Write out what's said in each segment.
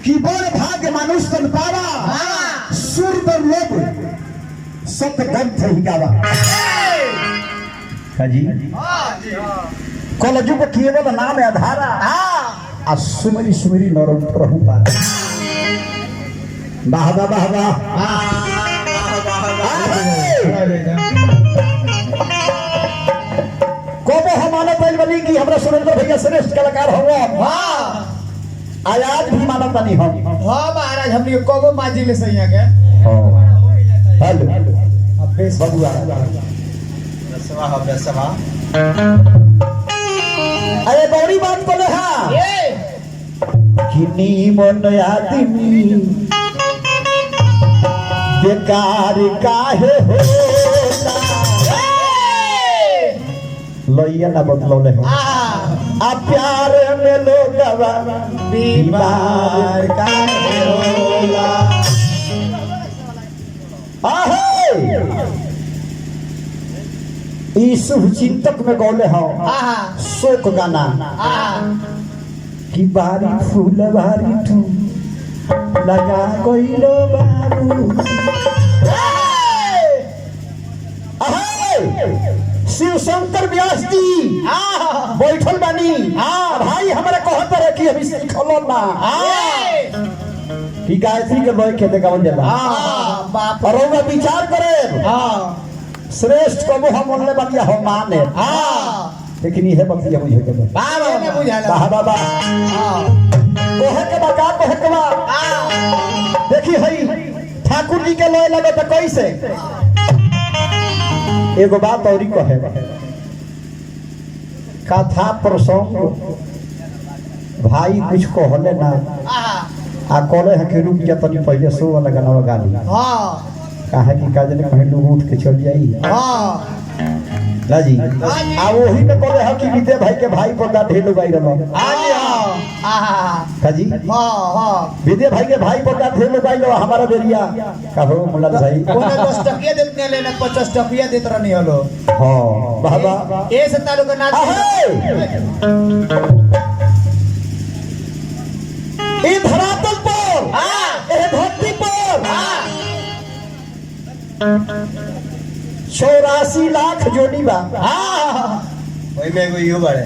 कि बड़ भाग्य मानुष तन पावा सुर पर लोग सत्य ग्रंथ ही गावा जी कलजुग केवल नाम आधारा आ सुमरी सुमरी नरम प्रभु पारा वाह वाह वाह वाह कोबो हमारा पहलवानी की हमरा सुरेंद्र भैया श्रेष्ठ कलाकार हो आज भी मानत नहीं हम हां महाराज हमनी कोबो माजी ले सैया के हेलो अब बेस बबुआ रसवा हो रसवा अरे बड़ी बात बोले हां किनी मन आदमी बेकार काहे होता लइया ना बतलौले हो आ प्यार में लोग बीमार काहे होला आहे ई शुभ चिंतक में गौले हो शोक गाना कि बारी फूल बारी ठू लगा कोइलो बारू शिव शंकर व्यास जी बैठल बानी भाई हमारे कहत रहे कि अभी से खलो ना कि गायत्री के लोग खेते गावन जाला और वो विचार करे श्रेष्ठ को हम बोलने बतिया हम माने लेकिन ये बतिया मुझे के बाबा बाबा कोहे के बका कोहे के बा देखी हई ठाकुर जी के लोए लगे तो कैसे एगो बात औरी कहे कथा प्रसंग भाई कुछ कहले ना आ कहले है कि रुक जा तनी पहले सो वाला गाना गाली काहे कि काजल कहीं लोग उठ के चल जाई ना जी आ वही में कहले है कि विदे भाई के भाई पर ढेर लोग आई रहलो काजी विदे भाई के भाई पर ढेर लोग आई रहलो हमारा बेरिया कहो मुल्ला भाई कोने 10 टकिया देते लेना 50 टकिया देत रहनी हलो हां बाबा ए से तालुका ना ए धरातल पर ए धरती पर 84 लाख जोड़ी बा ओई में एगो इहो बाड़े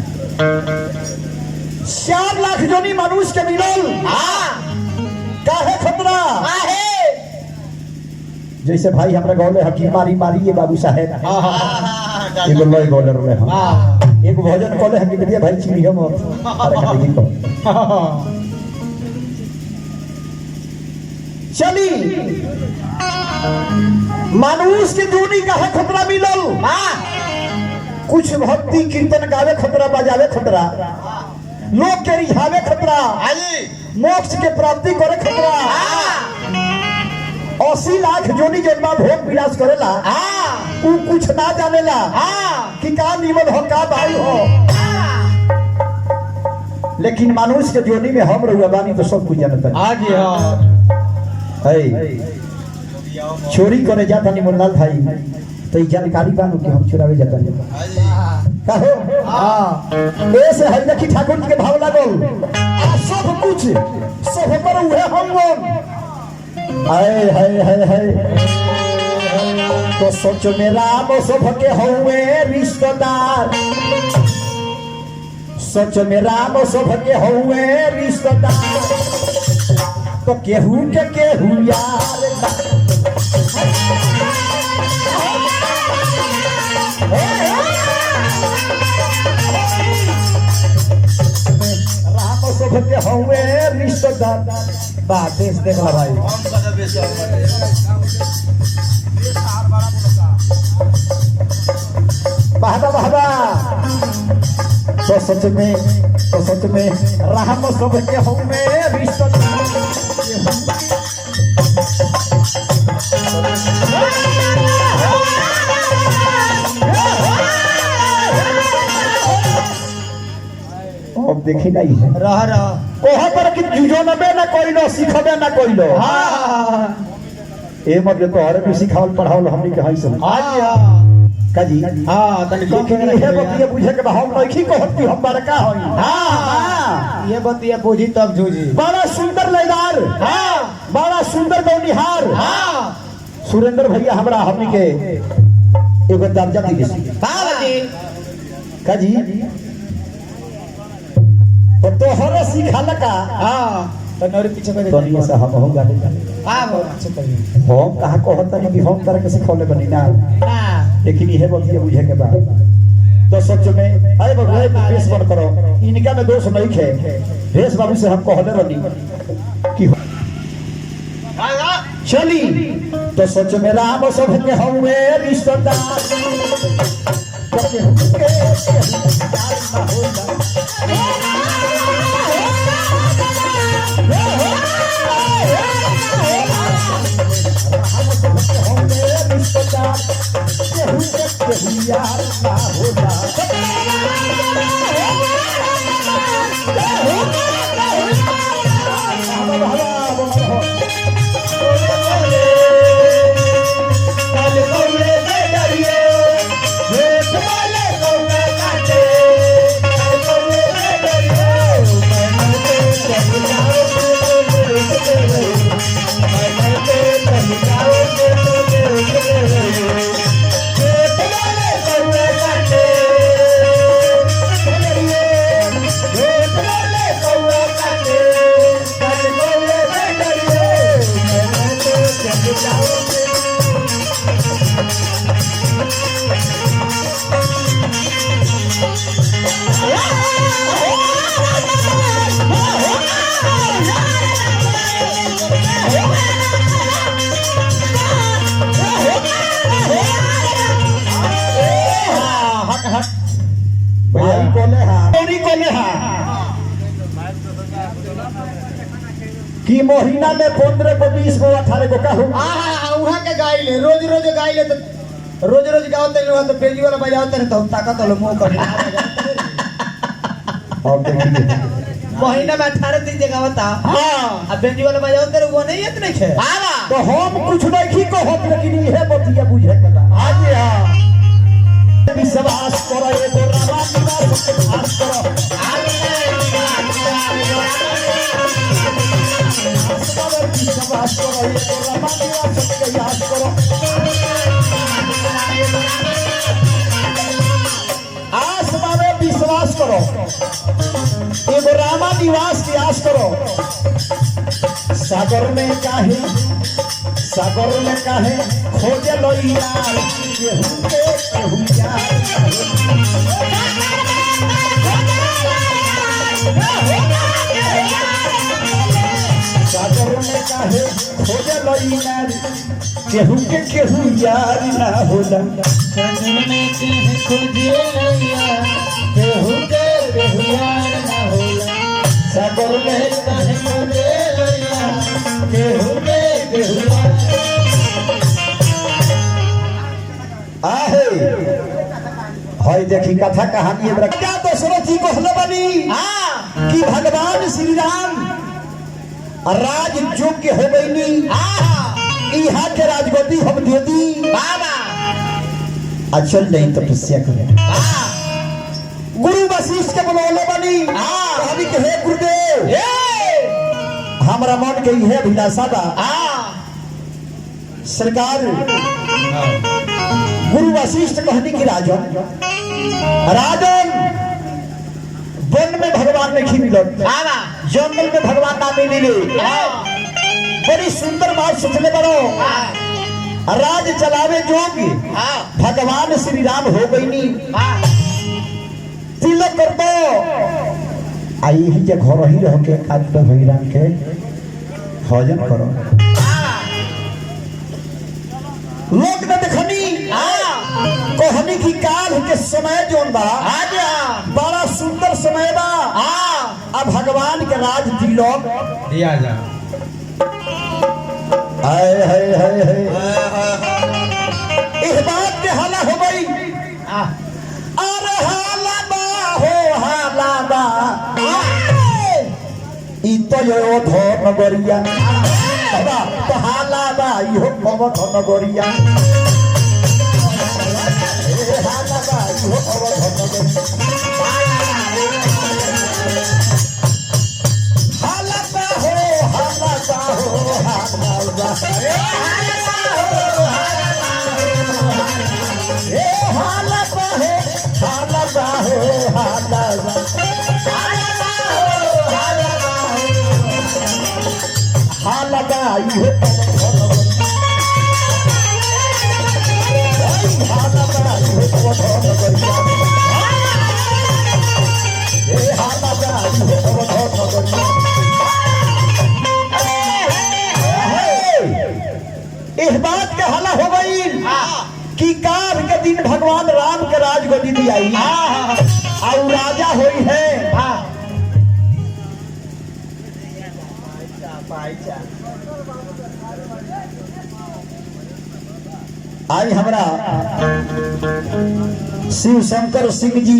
4 लाख जोड़ी मनुष्य के मिलल काहे खतरा जैसे भाई हमरा गौले हकीम मारी मारी ये बाबू साहेब एगो लय गौले रहे हम एगो भजन कहले हम के भाई चिड़ी हम अरे खाली को चली मानुष के जोड़ी कहा खतरा मिलल कुछ भक्ति कीर्तन गावे खतरा बजावे खतरा लोग के रिझावे खतरा मोक्ष के प्राप्ति करे खतरा 80 लाख जोड़ी जन्मा भोग विलास करेला उ कुछ ना जानेला कि का निमन हो का भाई हो लेकिन मानुष के जोड़ी में हम रहुआ बानी तो सब कुछ जानता है चोरी करे जाता नहीं मुन्नाल भाई तो ये जानकारी बानू कि हम चुरावे जाता नहीं कहो ऐसे है ना कि ठाकुर जी के भाव लागल सब कुछ सब पर हुए हम हाय हाय हाय हाय तो सोच में राम सब के हुए रिश्तेदार सोच में राम सब के हुए रिश्तेदार तो केहू के केहू यार राम सब के हुए रिश्तेदार बात देखला भाई बाबा बाबा तो सच में राम सब के हुए रिश्तेदार अब देखी नहीं है रह कोहा पर कि जुजो नबे ना कोइलो सिखबे ना कोइलो ए मतलब तो हर भी सिखावल पढ़ावल हमनी के हई सब काजी हां तनी लेकिन ये बतिया बुझे के हम नहीं कहत कि हम बड़का हई ये बतिया बुझी तब जूझी। बड़ा सुंदर लयदार, हाँ बड़ा सुंदर गौनिहार। हाँ सुरेंद्र भैया हमरा हमनी के एगो दर्जा दी बाबूजी का जी तो हर सिखाल का। हाँ तो नौरी पीछे कर तो नहीं से हम होगा हाँ वो अच्छे करिए हम कहा कहता नहीं कि हम तरह के सिखौले बनी ना, ना लेकिन यह बतिया बुझे के बाद तो सच में अरे भगवान भेष बन करो, इनका में दोष नहीं है। भेष बाबू से हम कहले रही कि चली तो सच में राम सब के हुए रिश्तेदार कभी हमके प्यार ना होला। हम सब के हुए रिश्तेदार केहू यार ना होला। कि महीना में 15 को 20 को 18 को कहूँ वहाँ के गाई ले रोज रोज गाई ले तो रोज रोज गाओते लोग तो पेजी वाला बजाते रहे तो हम ताकत वाला मुंह कर और देखिए महीना में 18 दिन जगह बता हाँ अब पेजी वाला बजाते रहे वो नहीं इतने छे तो हम कुछ नहीं को होत, लेकिन यह बतिया बुझे के बा। आज हां विश्वास करो ये तो रामा निवास के खास करो विश्वास करो ये तो रामा निवास के याद करो। आसमान में विश्वास करो एगो रामा निवास की आस करो। सागर में काहे खोजे लो यार केहू यार। सागर में काहे खोजे लो यार केहू यार ना होला। सागर में कहे खोजे यार केहू यार ना होला। सागर में कहे खोजे यार केहू यार आहे हई देखी कथा कहानी हमरा क्या दशरथ जी कहले बनी कि भगवान श्री राम राज योग्य हो गईनी इहा के राजगद्दी हम दे दी बाबा अचल नहीं तपस्या करे। गुरु वशिष्ठ के बुलौले बनी कहनी कि हे गुरुदेव हमरा मन के इहे अभिलाषा बा सरकार। गुरु वशिष्ठ कहनी कि राजन वन में भगवान नहीं मिलत, जंगल में भगवान ना मिले। बड़ी सुंदर बात सोचले बड़ो राज चलावे जोगी भगवान श्री राम हो गईनी तिलक कर दो आई ही जे घर ही रह के खाद्य भगवान के भोजन करो। लोग न देखनी कहनी की काल के समय जोन बा बड़ा सुंदर समय बा अब भगवान के राज तिलक दिया जा। हाय हाय हाय हाय इस बात पे हाला हो गई। अरे हाला बा हो हाला बा ई तो यो धन गरिया बाबा हाला बा इहो पव धन गरिया हाला बा इहो पव धन गरिया। इस बात के हला हो गई कि काल के दिन भगवान राम के राज गदी दी आई और राजा होई है। आज हमारा शिव शंकर सिंह जी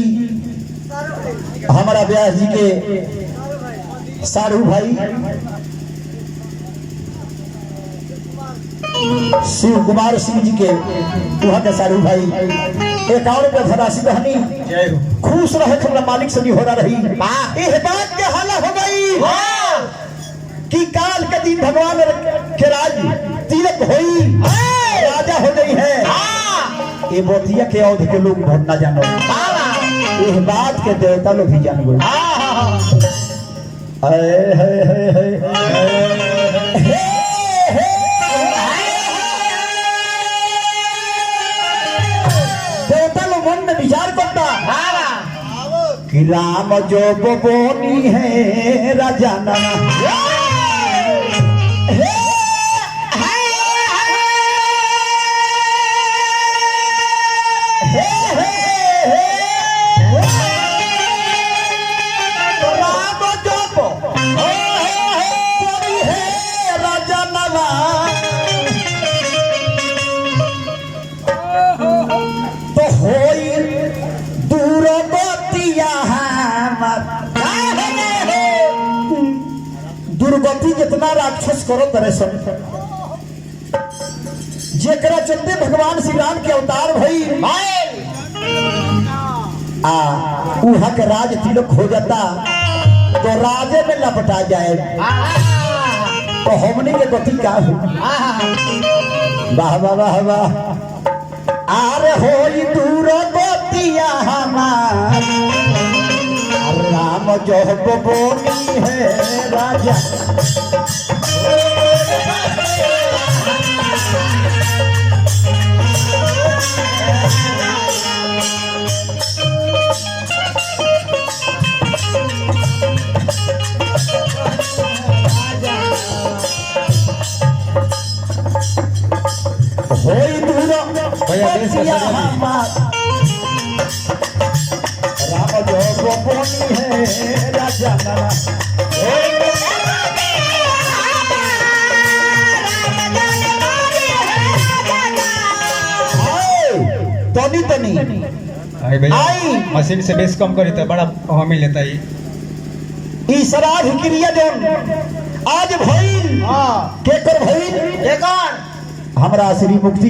हमारा व्यास जी के साधु भाई शिव कुमार सिंह जी के वहाँ के साधु भाई एक और पे धरासी रहनी खुश रहे हमरा मालिक से नहीं हो रही। इस बात के हाला हो गई कि काल के दिन भगवान के राज तिलक होई राजा हो गई है। ये बोतिया के औध के लोग बहुत ना जानो इस बात के देवता लोग भी जान गए। देवता लोग मन में विचार करता कि राम जो बोनी है राजा नाना दुर्गति जितना राक्षस करो तरह से जेकरा चलते भगवान श्री राम के अवतार भई उहा के राज तिलक हो जाता तो राजे में लपटा जाए तो हमने के गति क्या हो। वाह वाह वाह वाह आरे होई दुर्गतिया हमार राम जो बोनी है राजा होई दुर्गतिया हमार राम जो बोनी है राजा नाना तनी तनी आई भैया आई। मशीन से बेस कम करी तो बड़ा हमें लेता ही ई श्राद्ध क्रिया जौन आज भइल के कर भइल कौन हमरा श्री मुक्ति